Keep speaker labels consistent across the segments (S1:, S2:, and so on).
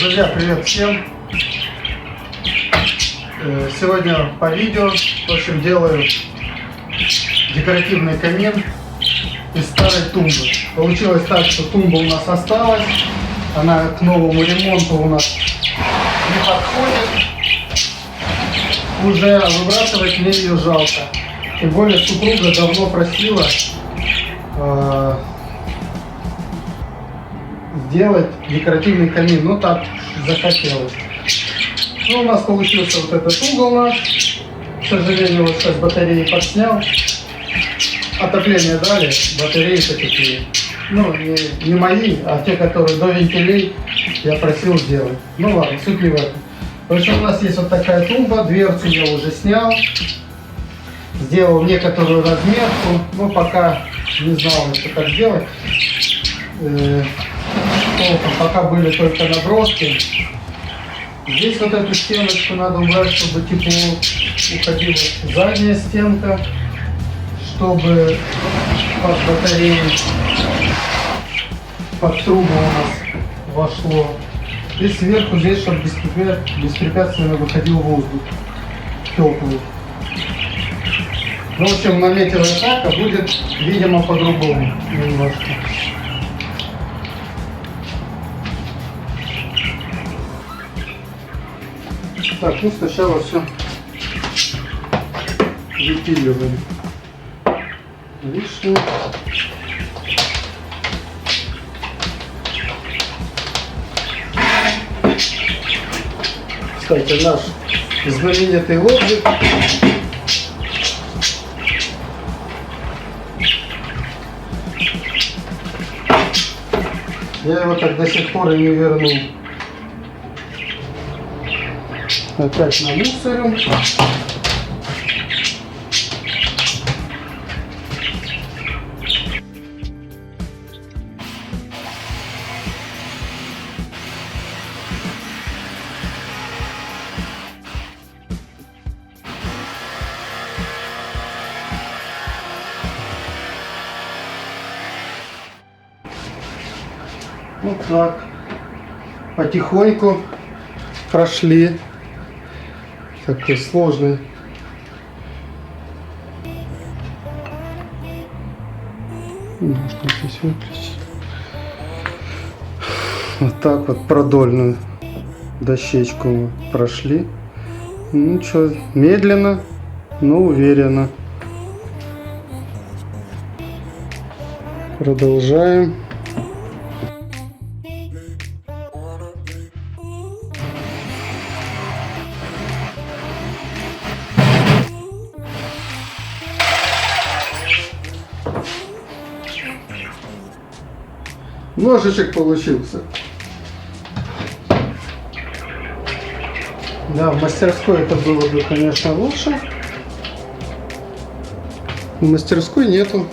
S1: Друзья, привет всем! Сегодня по видео, в общем, делаю декоративный камин из старой тумбы. Получилось так, что тумба у нас осталась, она к новому ремонту у нас не подходит. Уже выбрасывать мне ее жалко. Тем более супруга давно просила сделать декоративный камин, но так захотелось. Ну, у нас получился вот этот угол наш. К сожалению, вот сейчас батареи подснял. Отопление дали, батареи-то такие. Ну, не мои, а те, которые до вентилей, я просил сделать. Ну ладно, суть не в этом. В общем, у нас есть вот такая тумба, дверцу я уже снял. Сделал некоторую разметку, но пока не знал, что как сделать. Пока были только наброски. Здесь вот эту стеночку надо убрать, чтобы тепло уходила. Задняя стенка, чтобы под батареи, под трубу у нас вошло. И сверху здесь, чтобы беспрепятственно выходил воздух теплый. Ну, в общем, наметилась так, а будет, видимо, по-другому немножко. Так, ну сначала все выпиливаем лишнее. Кстати, наш знаменитый лобзик. Я его так до сих пор и не вернул. Опять намусорим. Вот так. Потихоньку прошли. Такой сложный. Можно здесь выключить. Вот так вот продольную дощечку мы прошли. Ну что, медленно, но уверенно. Продолжаем. Ножичек получился. Да, в мастерской это было бы, конечно, лучше. В мастерской нету.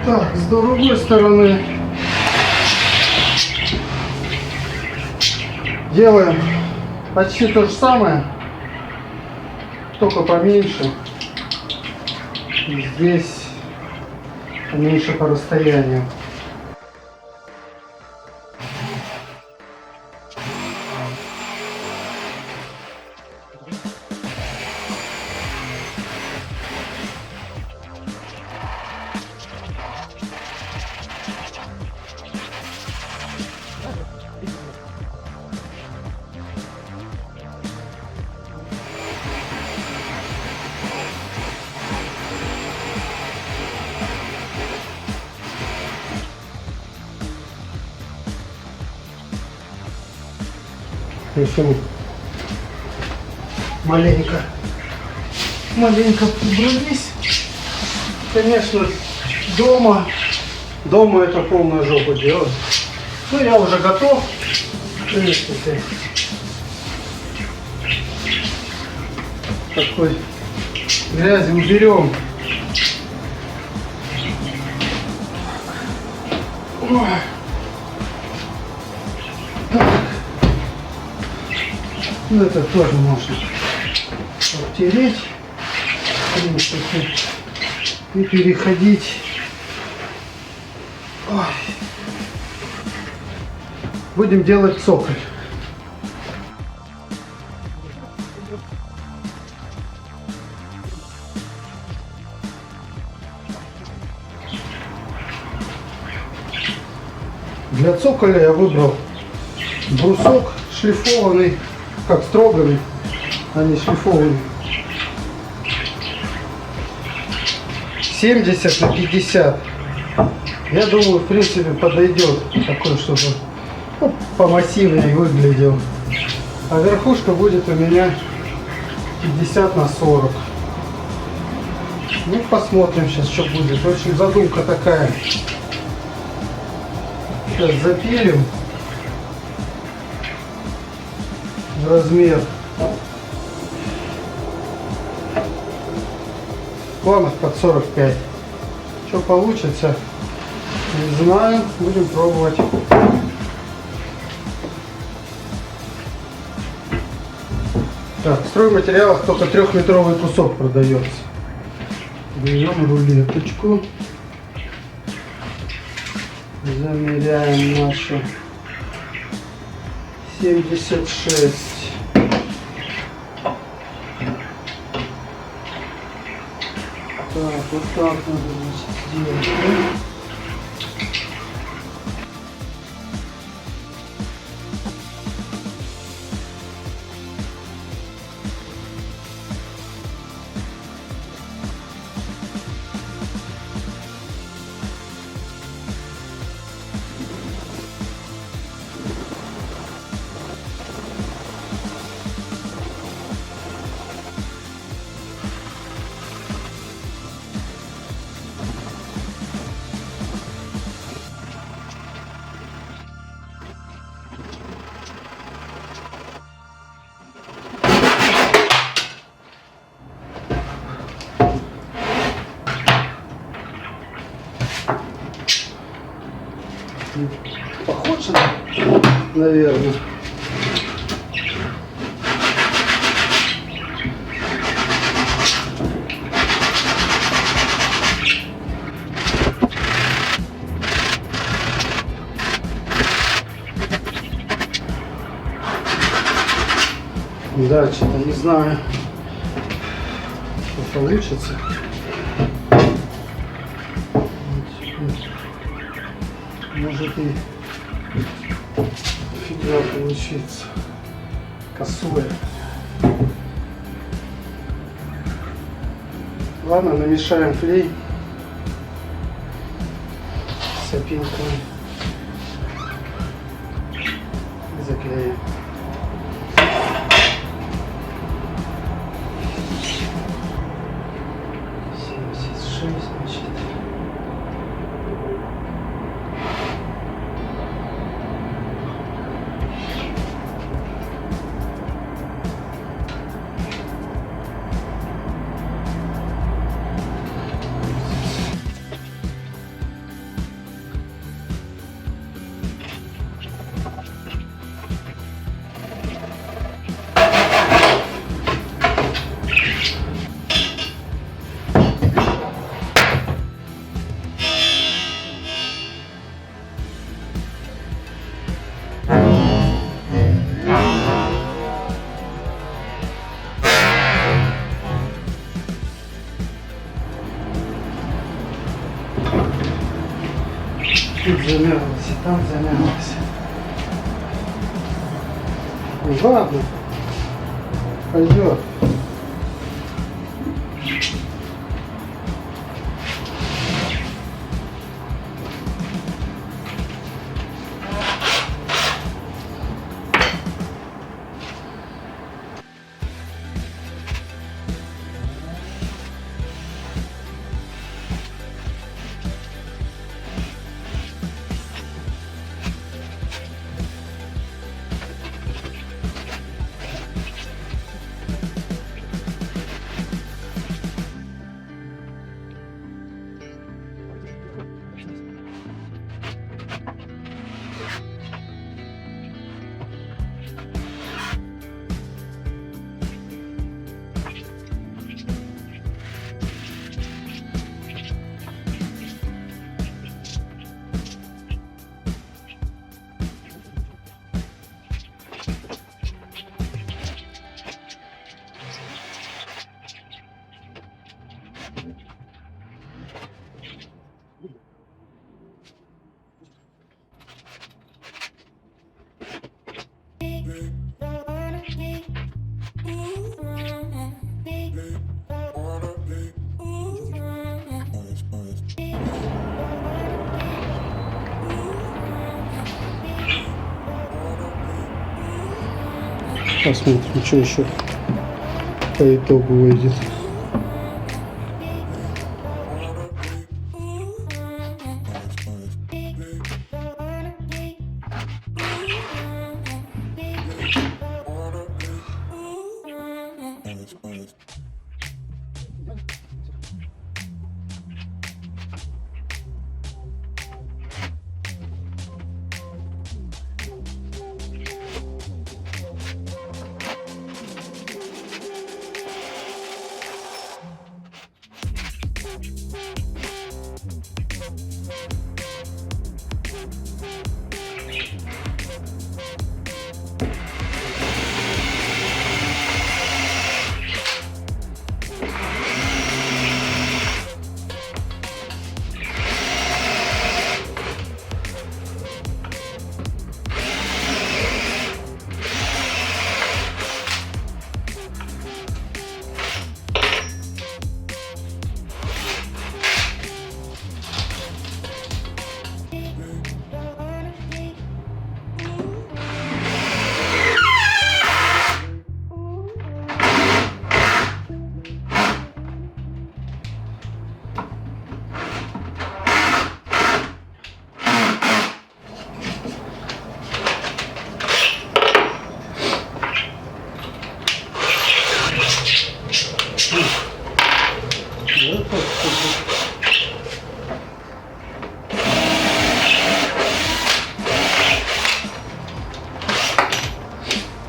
S1: Так, с другой стороны делаем почти то же самое, только поменьше. И здесь поменьше по расстоянию. В общем, маленько прибрались. Конечно, дома это полная жопа делать. Ну, я уже готов. В принципе, такой грязи уберем. Ой. Ну, это тоже можно обтереть, в принципе, и переходить. Ой. Будем делать цоколь. Для цоколя я выбрал брусок шлифованный, как строганный, а не шлифованный. 70 на 50. Я думаю, в принципе, подойдет такой, чтобы помассивнее выглядел. А верхушка будет у меня 50 на 40. Ну, посмотрим сейчас, что будет. В общем, задумка такая. Сейчас запилим размер. Планов под 45. Что получится, не знаю. Будем пробовать. Так, в стройматериалах только 3-метровый кусок продается. Берем рулеточку. Замеряем нашу 76. Так, вот так надо сделать. Похоже, наверное. Да, что-то не знаю, что получится. Может и фигня получится. Косое. Ладно, намешаем клей с опилками и заклеим. Тут замялось, и там замялось. Ну, ладно, пойдет. Посмотрим, что еще по итогу выйдет.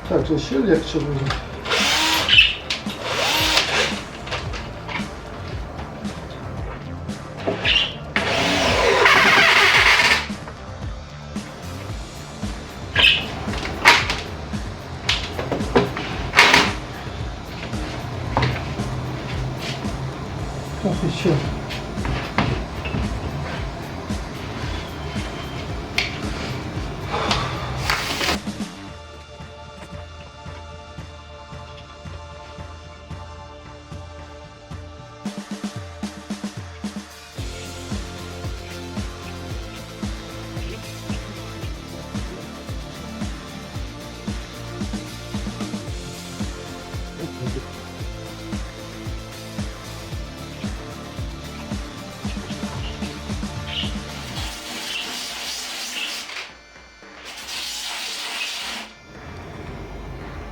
S1: Так, еще легче будет. Так, еще.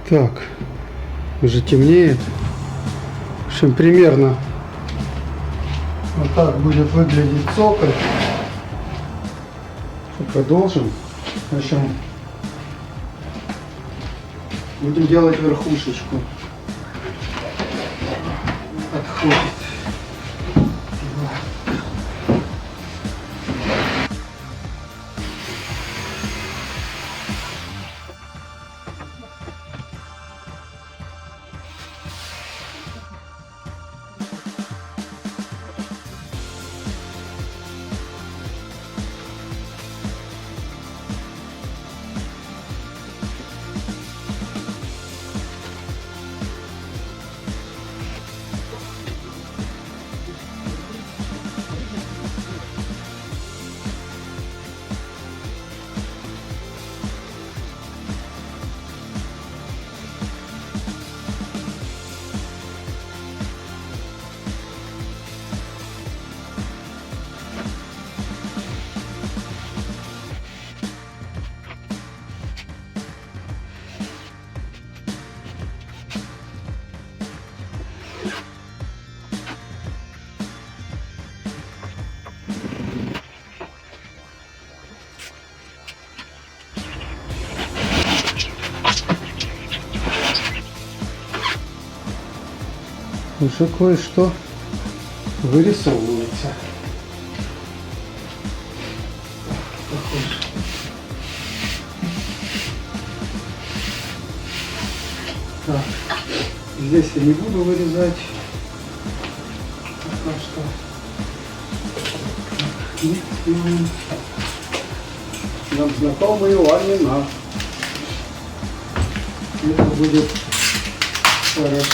S1: Так, уже темнеет. В общем, примерно вот так будет выглядеть цоколь. Продолжим. В общем, будем делать верхушечку. Отходит. Уже кое-что вырисовывается. Так, здесь я не буду вырезать. Пока что. Нам знакомый ламинат. Это будет хорошо.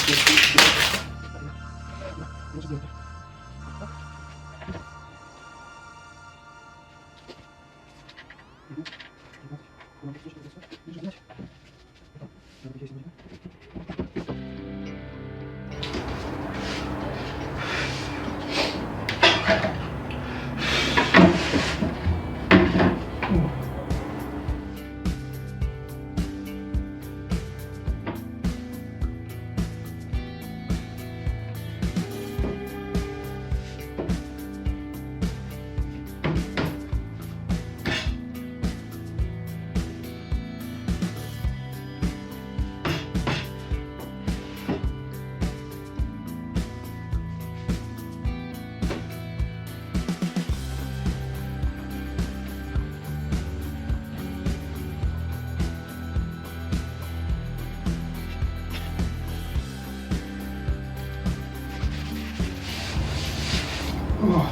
S1: Вот.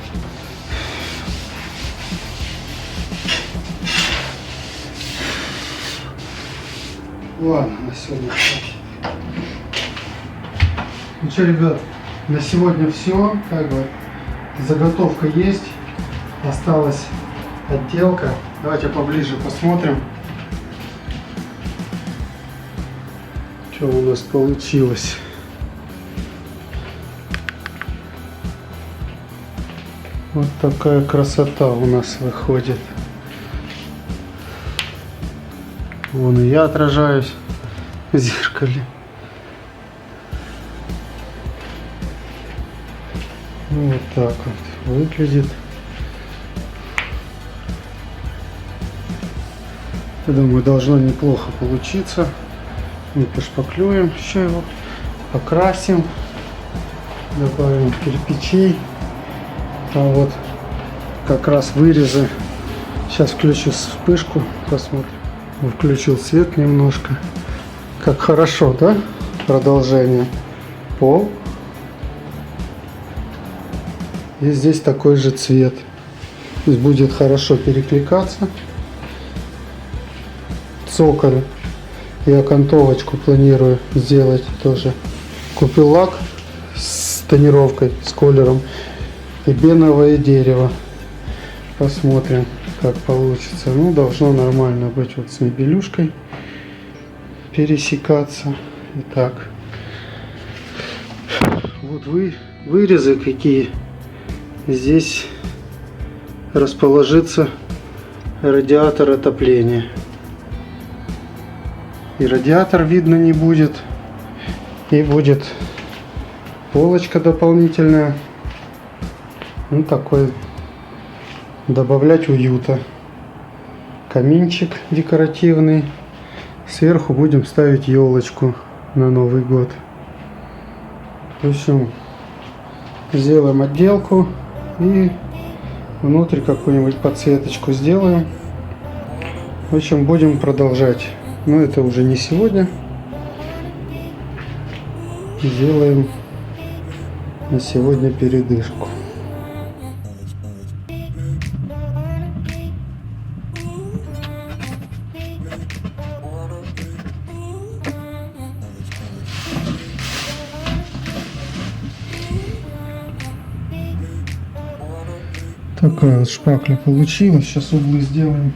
S1: Ладно, на сегодня все. Ну что, ребят, на сегодня все. Как бы заготовка есть. Осталась отделка. Давайте поближе посмотрим, что у нас получилось. Вот такая красота у нас выходит. Вон и я отражаюсь в зеркале. Ну, вот так вот выглядит. Я думаю, должно неплохо получиться. Мы пошпаклюем еще его, покрасим, добавим кирпичей. А вот как раз вырезы. Сейчас включу вспышку, посмотрим. Включил свет немножко. Как хорошо, да? Продолжение. Пол. И здесь такой же цвет. То есть будет хорошо перекликаться. Цоколь и окантовочку планирую сделать тоже. Купил лак с тонировкой, с колером. И беновое дерево. Посмотрим, как получится. Ну, должно нормально быть вот с мебелюшкой пересекаться. Итак, вот вырезы какие. Здесь расположится радиатор отопления. И радиатор видно не будет. И будет полочка дополнительная. Ну, такой, добавлять уюта. Каминчик декоративный. Сверху будем ставить елочку на Новый год. В общем, сделаем отделку и внутрь какую-нибудь подсветочку сделаем. В общем, будем продолжать. Но это уже не сегодня. Сделаем на сегодня передышку. Такая вот шпакля получилась. Сейчас углы сделаем.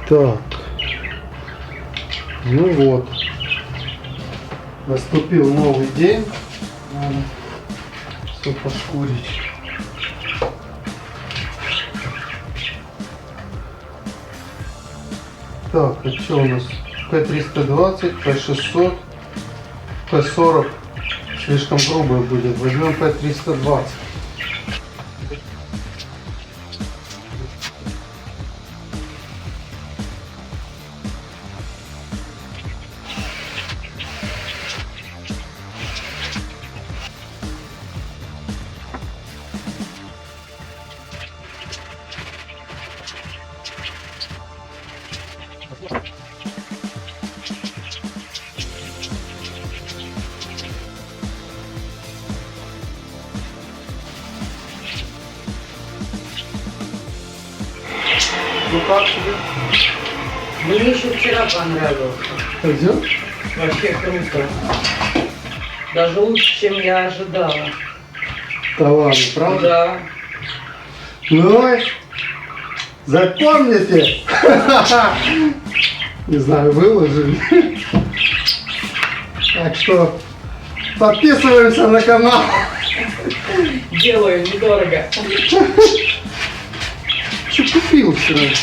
S1: Так, ну вот, наступил новый день, надо все пошкурить. Так, а что у нас? P320, P600, P40 слишком грубый будет, возьмем P320. Ну как тебе?
S2: Мне еще вчера понравился.
S1: Пойдет?
S2: Вообще круто. Даже лучше, чем я ожидала.
S1: Да ладно, правда?
S2: Да.
S1: Ну, запомните. Не знаю, выложили. Так что подписываемся на канал.
S2: Делаю недорого.
S1: Что купил вчера?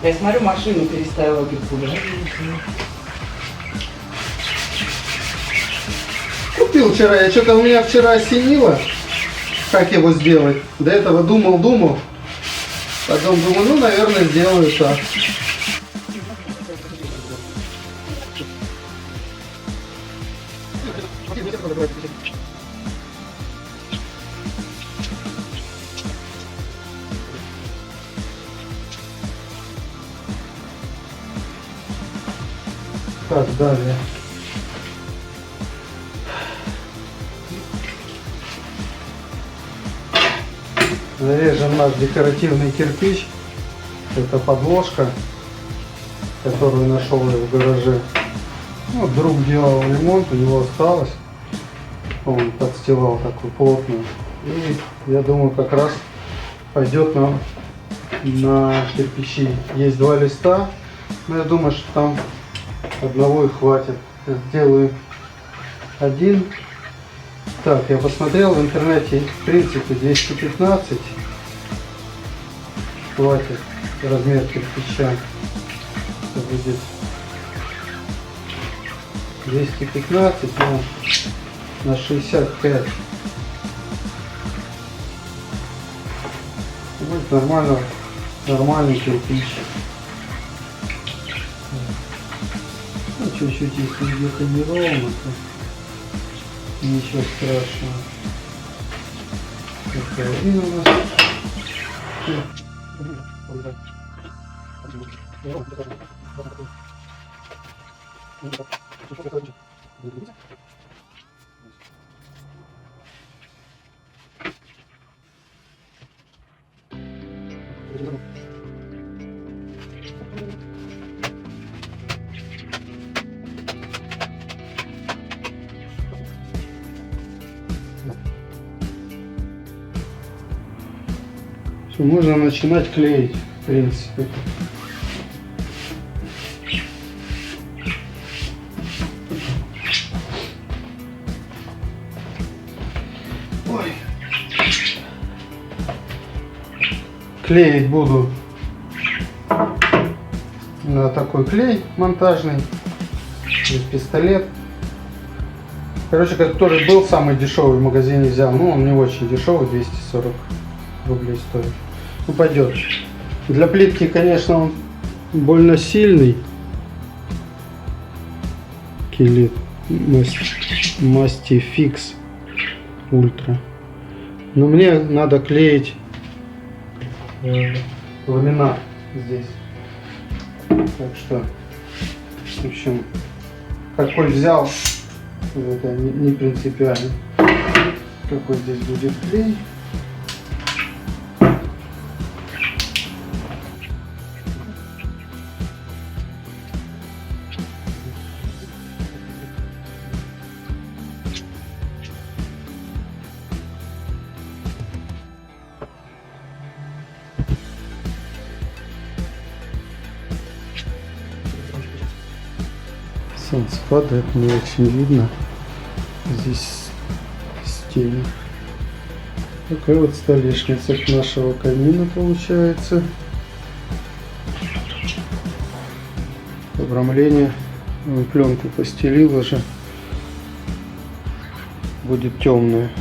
S2: Я смотрю, машину переставила гипсовую.
S1: Купил вчера. Я что-то у меня вчера осенило, как его сделать. До этого думал. Потом думаю, ну, наверное, сделаю так. Так, далее. Зарежем наш декоративный кирпич. Это подложка, которую нашел я в гараже. Ну, друг делал ремонт, у него осталось. Он подстилал такую плотную. И я думаю, как раз пойдет нам на кирпичи. Есть 2 листа, но я думаю, что там одного и хватит. Я сделаю один. Так, я посмотрел в интернете, в принципе, 215 хватит размер кирпича. Это будет 215 на 65. Будет нормальный кирпич. Ну, чуть-чуть, если где-то не ровно, то ничего страшного. Это один у нас. Можно начинать клеить, в принципе. Ой. Клеить буду на такой клей монтажный, здесь пистолет. Короче, который был самый дешевый в магазине взял, но он не очень дешевый, 240 рублей стоит. Ну, пойдет. Для плитки, конечно, он больно сильный. Килит Мастификс Ультра. Но мне надо клеить ламинат здесь. Так что, в общем, какой взял, это не принципиально. Какой здесь будет клей. Солнце падает, не очень видно. Здесь стены. Такая вот столешница к нашего камина получается. Обрамление. Пленку постелил уже. Будет темное.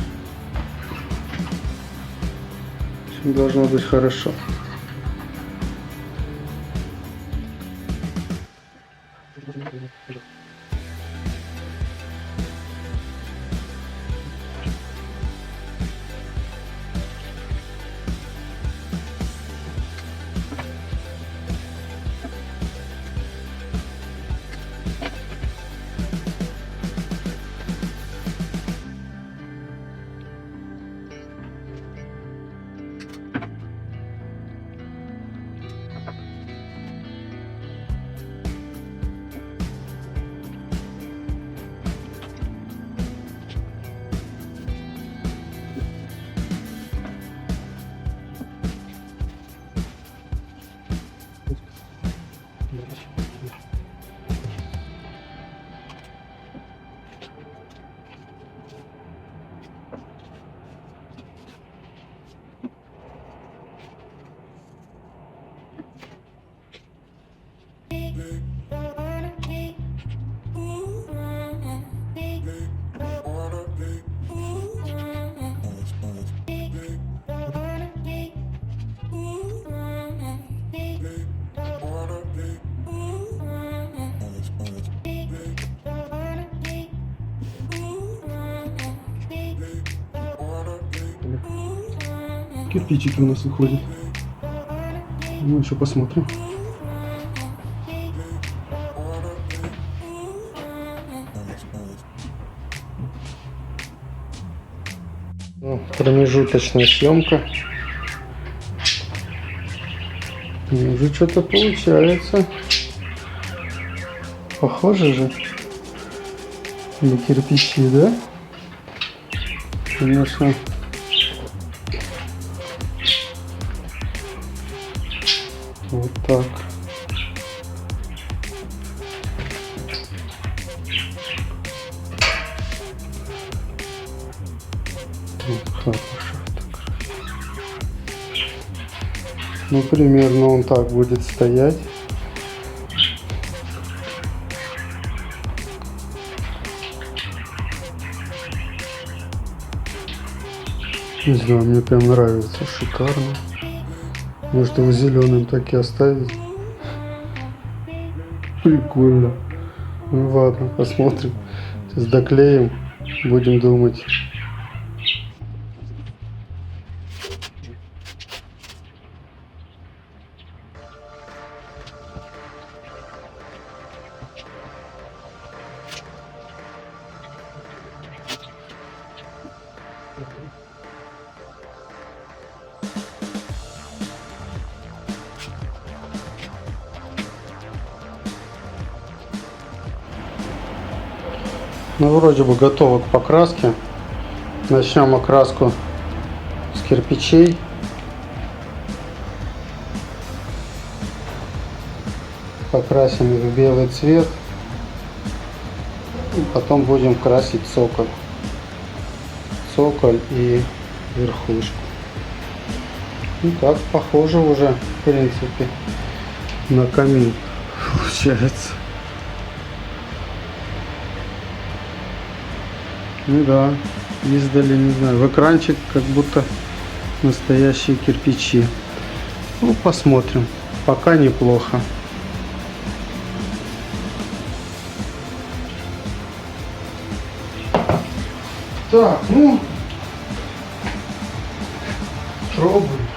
S1: Должно быть хорошо. кирпичики у нас выходят. Ну, еще посмотрим. Ну, промежуточная съемка. Ну, уже что-то получается. Похоже же на кирпичи, да? Конечно. Вот так. Вот хорошо так. Ну, примерно он так будет стоять. Не знаю, мне прям нравится, шикарно. Может, его зеленым так и оставить? Прикольно. Ну ладно, посмотрим. Сейчас доклеим, будем думать. Ну, вроде бы готово к покраске. Начнем окраску с кирпичей. Покрасим их в белый цвет. И потом будем красить цоколь. Цоколь и верхушку. Ну так, похоже уже, в принципе, на камин получается. Ну да, издали, не знаю, в экранчик как будто настоящие кирпичи. Ну, посмотрим. Пока неплохо. Так, ну, пробуем.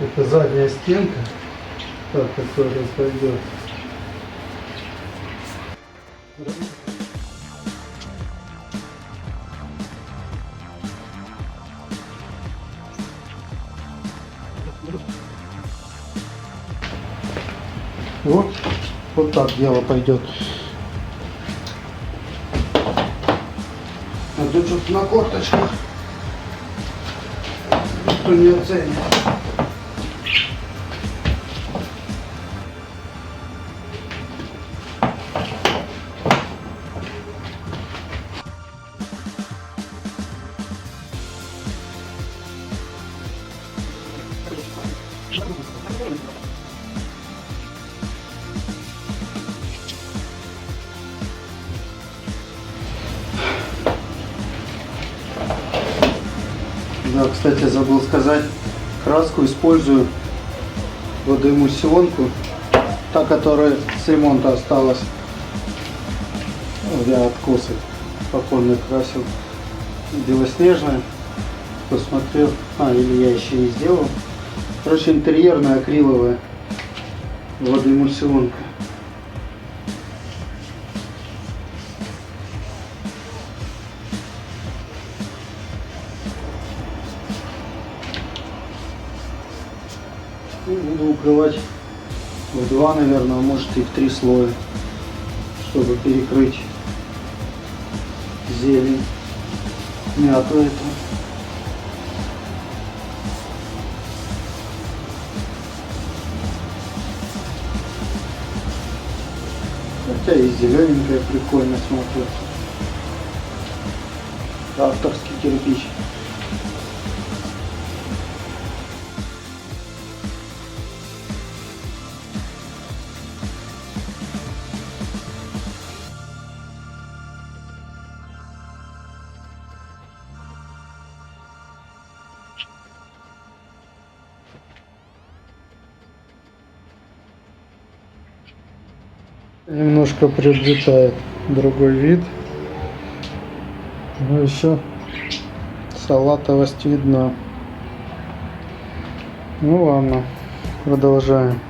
S1: Это задняя стенка. Так, которая пойдет. Вот так дело пойдет. А тут что-то на корточках. Кто не оценит. Да, кстати, забыл сказать, краску использую водоэмульсионку, та, которая с ремонта осталась. Ну, я откосы покойно красил. Белоснежная. Посмотрел, или я еще не сделал. Короче, интерьерная акриловая водоэмульсионка. Буду укрывать в 2, наверное, а может и в 3 слоя, чтобы перекрыть зелень, мяту эту. Хотя и зелененькая прикольно смотрится. Авторский кирпич. Немножко приобретает другой вид, но еще салатовость видна. Ну ладно, продолжаем.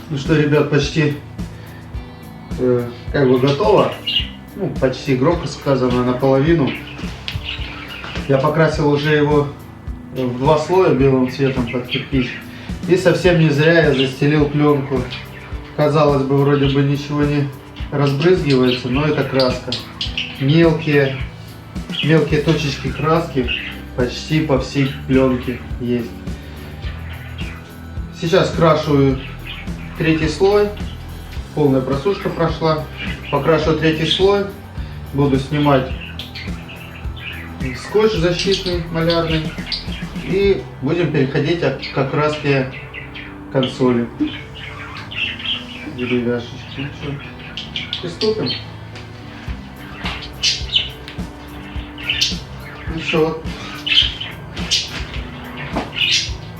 S1: Ну что, ребят, почти как бы готово. Ну, почти громко сказано, наполовину. Я покрасил уже его в 2 слоя белым цветом под кирпич. И совсем не зря я застелил пленку. Казалось бы, вроде бы ничего не разбрызгивается, но это краска. Мелкие точечки краски почти по всей пленке есть. Сейчас крашу 3-й слой. Полная просушка прошла. Покрашу 3-й слой. Буду снимать скотч защитный, малярный. И будем переходить к окраске консоли. Деревяшечки. Ну что, приступим. Ну что, вот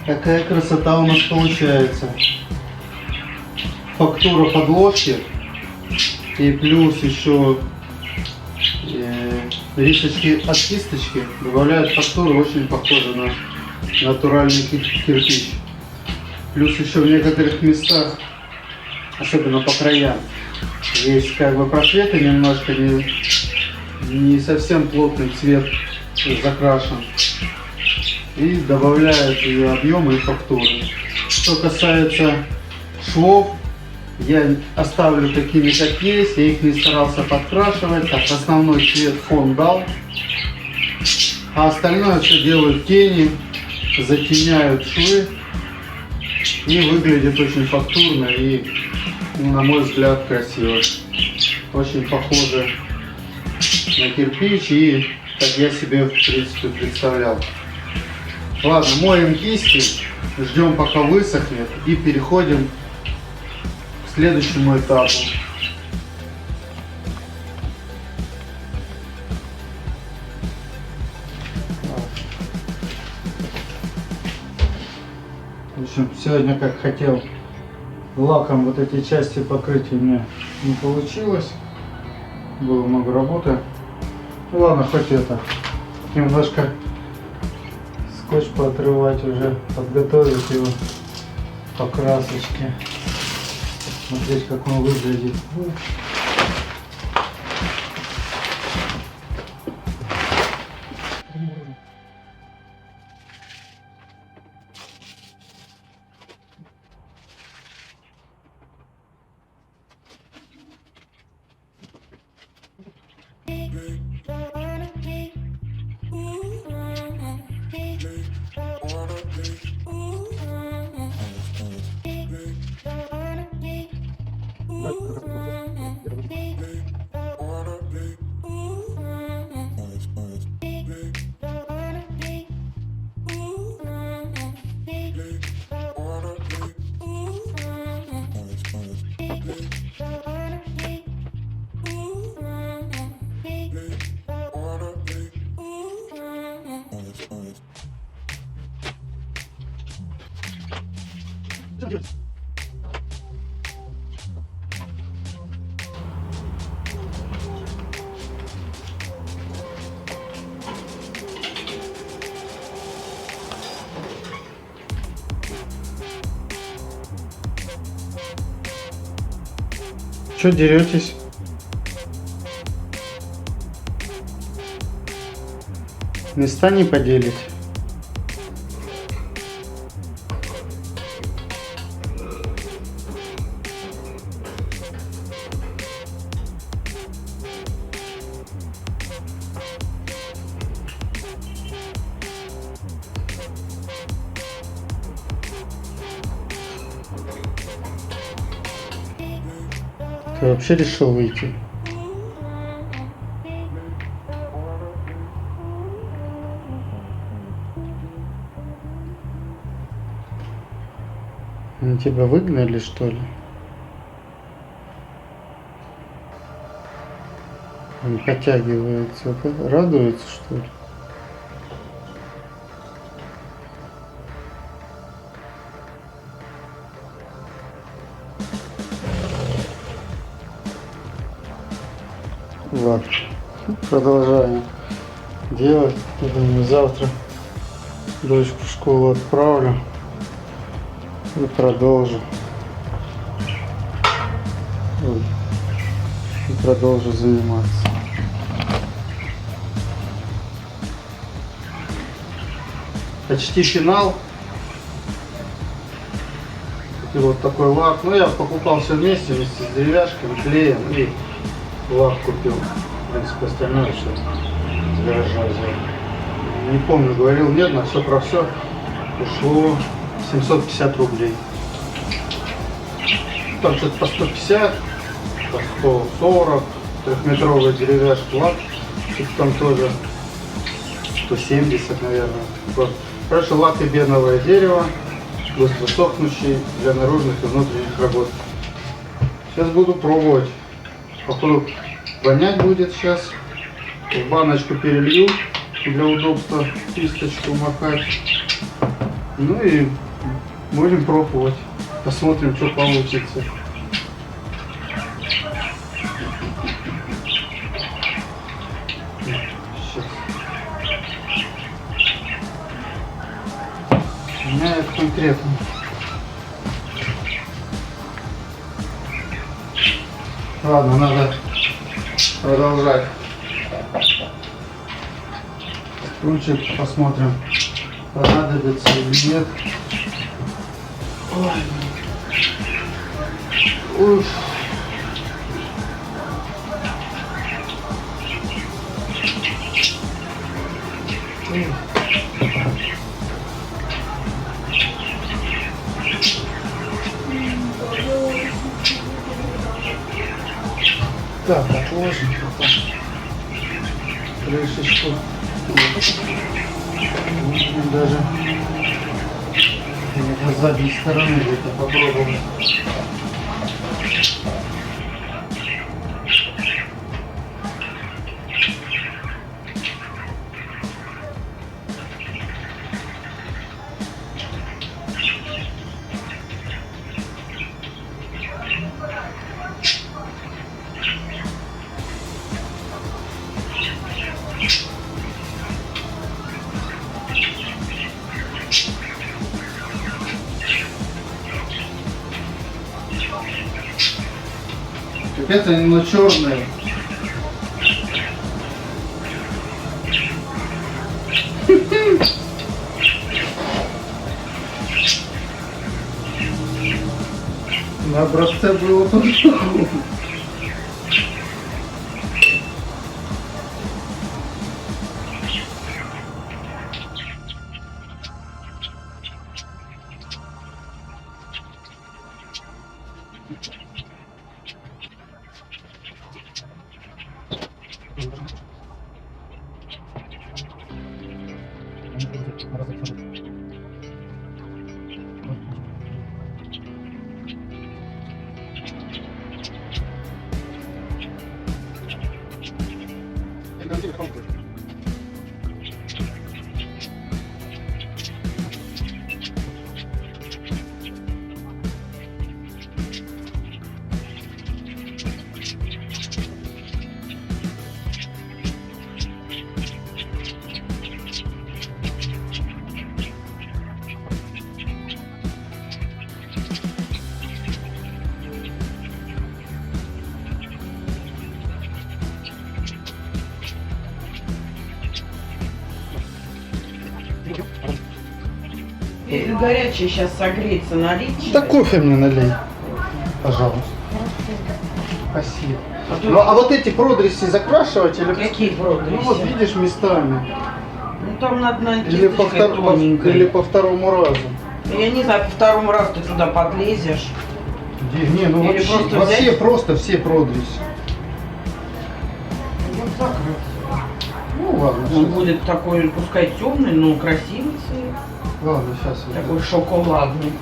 S1: какая красота у нас получается. Фактура подложки и плюс еще рисочки от кисточки добавляют фактуру, очень похоже на натуральный кирпич. Плюс еще в некоторых местах, особенно по краям, есть как бы просветы немножко, не совсем плотный цвет закрашен. И добавляют и объемы, и фактуры. Что касается швов, я оставлю такими, как есть. Я их не старался подкрашивать. Так, основной цвет фон дал. А остальное все делают тени, затеняют швы. И выглядит очень фактурно и, на мой взгляд, красиво. Очень похоже на кирпич и как я себе в принципе представлял. Ладно, моем кисти, ждем пока высохнет и переходим к следующему этапу. В общем, сегодня как хотел лаком вот эти части покрыть, у меня не получилось. Было много работы. Ну ладно, хоть это. Немножко скотч поотрывать уже, подготовить его по красочке. Смотреть, как он выглядит. Что деретесь? Места не поделить. Ты вообще решил выйти? Они тебя выгнали, что ли? Он подтягивается, радуется, что ли? Ладно, продолжаем делать. Я думаю, завтра Дочку в школу отправлю и продолжу. Ой. И продолжу заниматься. Почти финал. И вот такой лак. Ну, я покупал все вместе с деревяшками, клеем и лак купил. В принципе, остальное все с гаража взял. Не помню, говорил, нет, на все про все ушло 750 рублей. Там что-то по 150, по 140, трехметровая деревяшка лак. И там тоже 170, наверное. Вот. Хорошо, лак и беновое дерево, быстро сохнущий для наружных и внутренних работ. Сейчас буду пробовать. Походу вонять будет сейчас. В баночку перелью для удобства, кисточку макать. Ну и будем пробовать. Посмотрим, что получится. Сейчас. Меняет конкретно. Ладно, надо продолжать. Ручек посмотрим, понадобится или нет. Ой. Уф. Так, отложим потом крышечку. Можно даже с задней стороны где-то попробовать. Это не черные. На образце было по-другому.
S2: Горячее сейчас согреется, налить.
S1: Да кофе мне налей, пожалуйста. Спасибо. Ну а вот эти продреси закрашивать или...
S2: Какие продреси?
S1: Ну вот видишь местами.
S2: Ну там надо на
S1: Или по второму разу.
S2: Я не знаю, по второму разу ты туда подлезешь.
S1: Не, ну
S2: или
S1: вообще,
S2: просто взять...
S1: просто все продреси.
S2: Вот закрыть.
S1: Ну ладно.
S2: Он будет такой, пускай темный, но красивый цвет.
S1: Ладно, сейчас вот
S2: Такой шоколадный.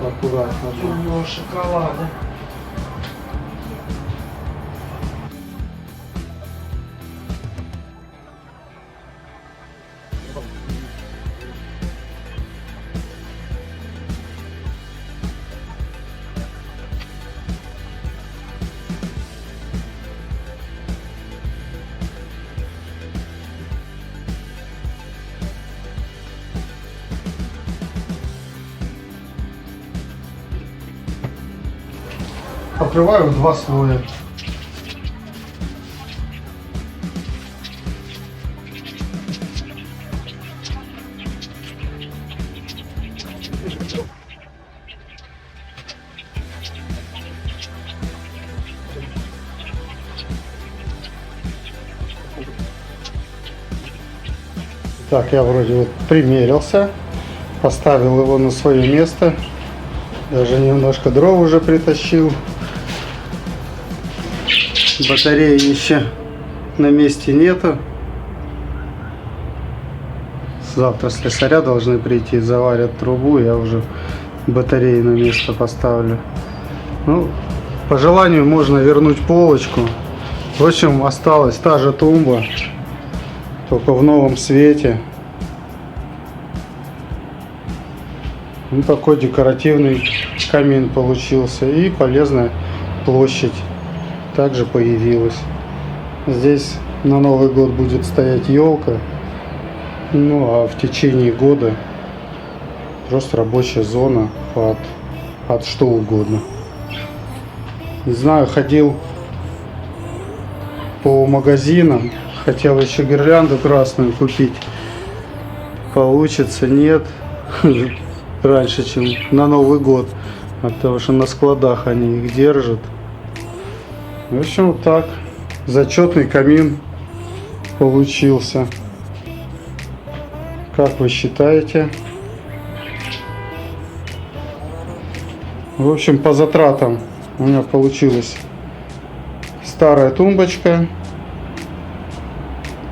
S1: аккуратно.
S2: Темного шоколада.
S1: покрываю в 2 слоя. Так, я вроде вот примерился, поставил его на свое место, даже немножко дров уже притащил. Батареи еще на месте нету. Завтра слесаря должны прийти, заварят трубу, я уже батареи на место поставлю. Ну, по желанию можно вернуть полочку. В общем, осталась та же тумба, только в новом свете. Ну, такой декоративный камин получился. И полезная площадь также появилась. Здесь на Новый год будет стоять елка. Ну а в течение года просто рабочая зона под что угодно. Не знаю, ходил по магазинам. Хотел еще гирлянду красную купить. Получится, нет. Раньше, чем на Новый год. Потому что на складах они их держат. В общем, вот так. Зачетный камин получился. Как вы считаете? В общем, по затратам у меня получилась старая тумбочка.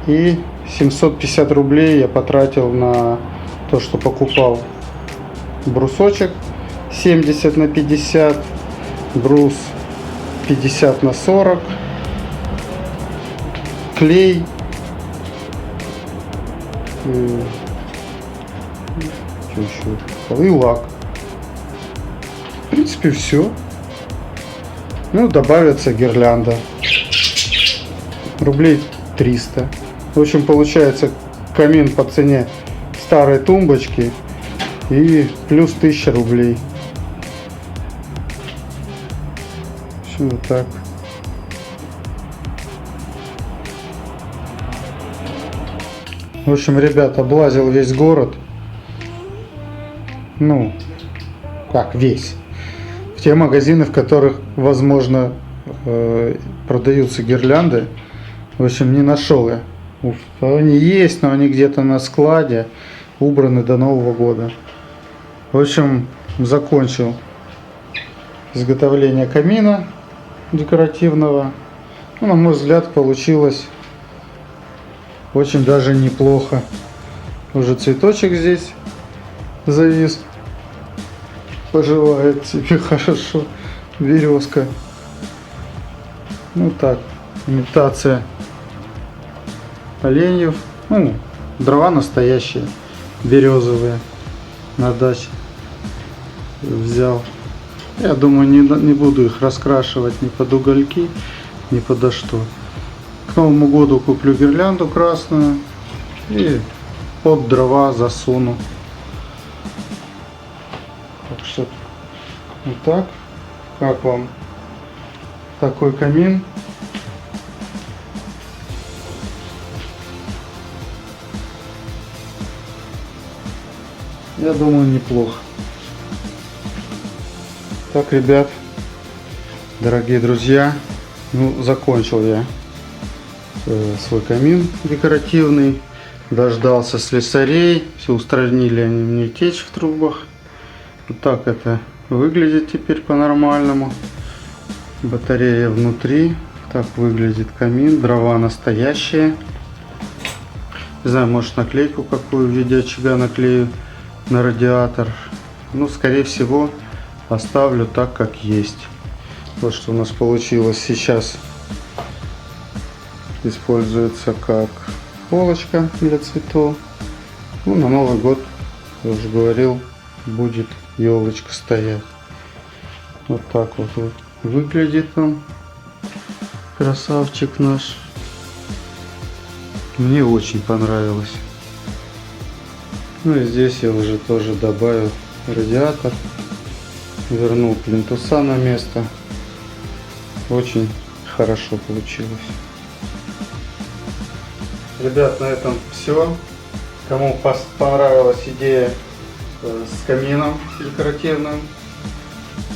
S1: И 750 рублей я потратил на то, что покупал брусочек 70 на 50, брус 50 на 40, клей, что еще, и лак. В принципе, все. Ну, добавится гирлянда. Рублей 300. В общем, получается камин по цене старой тумбочки и плюс 1000 рублей. В общем, вот так. В общем, ребят, облазил весь город. Ну, как весь. В те магазины, в которых, возможно, продаются гирлянды. В общем, не нашел я. Они есть, но они где-то на складе, убраны до Нового года. В общем, закончил изготовление камина декоративного. Ну, на мой взгляд, получилось очень даже неплохо. Уже цветочек здесь завис. Пожелает себе хорошо. Березка. Ну так, имитация оленьев. Ну, дрова настоящие, березовые, на даче взял. Я думаю, не буду их раскрашивать ни под угольки, ни подо что. К Новому году куплю гирлянду красную и под дрова засуну. Так что вот так. Как вам такой камин? Я думаю, неплохо. Так, ребят, дорогие друзья, ну, закончил я свой камин декоративный. Дождался слесарей. Все устранили они мне течь в трубах. Вот так это выглядит теперь по-нормальному. Батарея внутри. Так выглядит камин. Дрова настоящие. Не знаю, может, наклейку какую в виде очага наклею на радиатор. Ну, скорее всего, оставлю так, как есть. Вот что у нас получилось сейчас. Используется как полочка для цветов. Ну, на Новый год, я уже говорил, будет елочка стоять. Вот так вот выглядит он. Красавчик наш. Мне очень понравилось. Ну и здесь я уже тоже добавил радиатор. Вернул плинтуса на место.
S3: Очень хорошо получилось.
S1: Ребят, на этом все. Кому понравилась идея с камином декоративным,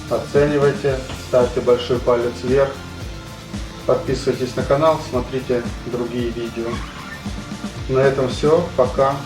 S1: оценивайте, ставьте большой палец вверх, подписывайтесь на канал, смотрите другие видео. На этом все. Пока.